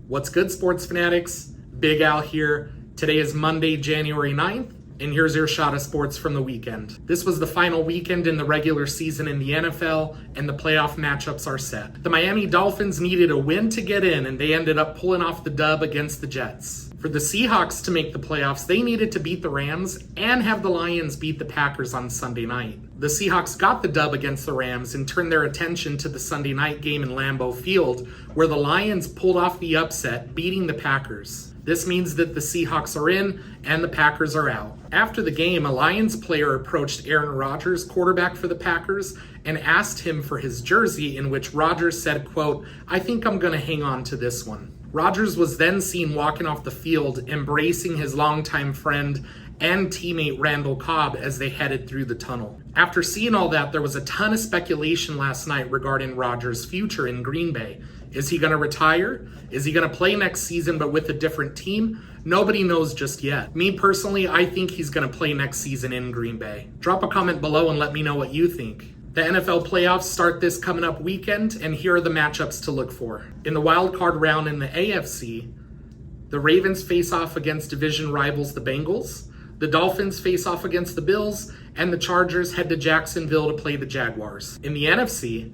What's good, sports fanatics? Big Al here. Today is Monday, January 9th, and here's your shot of sports from the weekend. This was the final weekend in the regular season in the NFL, and the playoff matchups are set. The Miami Dolphins needed a win to get in, and they ended up pulling off the dub against the Jets. For the Seahawks to make the playoffs, they needed to beat the Rams and have the Lions beat the Packers on Sunday night. The Seahawks got the dub against the Rams and turned their attention to the Sunday night game in Lambeau Field, where the Lions pulled off the upset, beating the Packers. This means that the Seahawks are in and the Packers are out. After the game, a Lions player approached Aaron Rodgers, quarterback for the Packers, and asked him for his jersey, in which Rodgers said, quote, "I think I'm going to hang on to this one." Rodgers was then seen walking off the field, embracing his longtime friend and teammate Randall Cobb as they headed through the tunnel. After seeing all that, there was a ton of speculation last night regarding Rodgers' future in Green Bay. Is he going to retire? Is he going to play next season but with a different team? Nobody knows just yet. Me personally, I think he's going to play next season in Green Bay. Drop a comment below and let me know what you think. The NFL playoffs start this coming up weekend, and here are the matchups to look for. In the wild card round in the AFC, the Ravens face off against division rivals the Bengals, the Dolphins face off against the Bills, and the Chargers head to Jacksonville to play the Jaguars. In the NFC,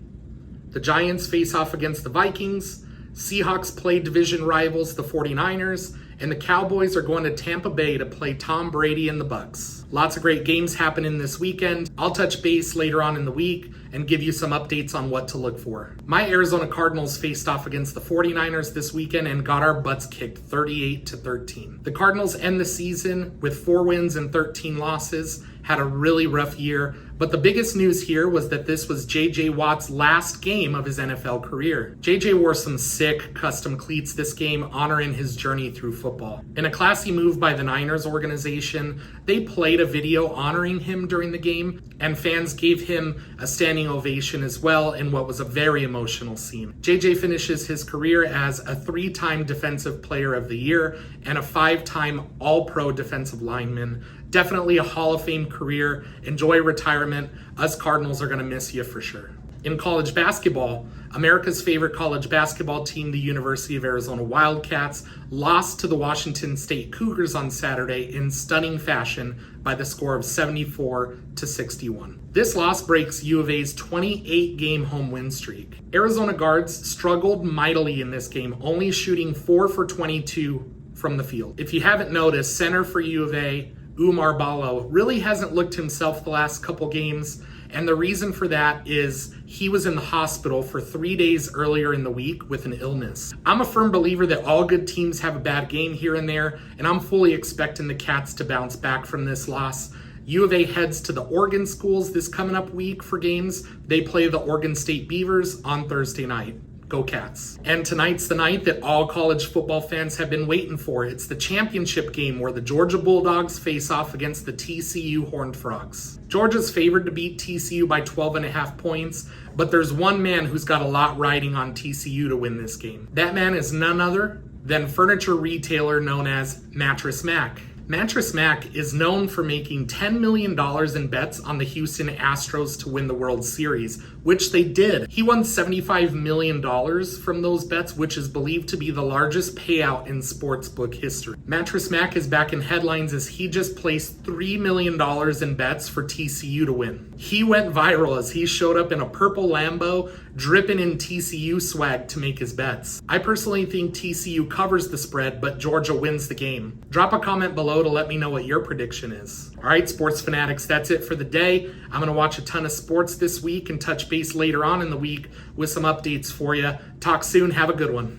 the Giants face off against the Vikings, Seahawks play division rivals the 49ers, and the Cowboys are going to Tampa Bay to play Tom Brady and the Bucs. Lots of great games happening this weekend. I'll touch base later on in the week and give you some updates on what to look for. My Arizona Cardinals faced off against the 49ers this weekend and got our butts kicked 38-13. The Cardinals end the season with 4 wins and 13 losses, had a really rough year, but the biggest news here was that this was J.J. Watt's last game of his NFL career. J.J. wore some sick custom cleats this game, honoring his journey through football. In a classy move by the Niners organization, they played a video honoring him during the game, and fans gave him a standing ovation as well in what was a very emotional scene. J.J. finishes his career as a 3-time Defensive Player of the Year and a 5-time All-Pro defensive lineman. Definitely a Hall of Fame career. Enjoy retirement. Us Cardinals are going to miss you for sure. In college basketball, America's favorite college basketball team, the University of Arizona Wildcats, lost to the Washington State Cougars on Saturday in stunning fashion by the score of 74-61. This loss breaks U of A's 28-game home win streak. Arizona guards struggled mightily in this game, only shooting 4 for 22 from the field. If you haven't noticed, center for U of A, Oumar Ballo, really hasn't looked himself the last couple games, and the reason for that is he was in the hospital for 3 days earlier in the week with an illness. I'm a firm believer that all good teams have a bad game here and there, and I'm fully expecting the Cats to bounce back from this loss. U of A heads to the Oregon schools this coming up week for games. They play the Oregon State Beavers on Thursday night. Go Cats. And tonight's the night that all college football fans have been waiting for. It's the championship game where the Georgia Bulldogs face off against the TCU Horned Frogs. Georgia's favored to beat TCU by 12.5 points, but there's one man who's got a lot riding on TCU to win this game. That man is none other than furniture retailer known as Mattress Mac. Mattress Mac is known for making $10 million in bets on the Houston Astros to win the World Series, which they did. He won $75 million from those bets, which is believed to be the largest payout in sportsbook history. Mattress Mac is back in headlines as he just placed $3 million in bets for TCU to win. He went viral as he showed up in a purple Lambo, dripping in TCU swag to make his bets. I personally think TCU covers the spread, but Georgia wins the game. Drop a comment below to let me know what your prediction is. All right, sports fanatics, that's it for the day. I'm going to watch a ton of sports this week and touch base later on in the week with some updates for you. Talk soon. Have a good one.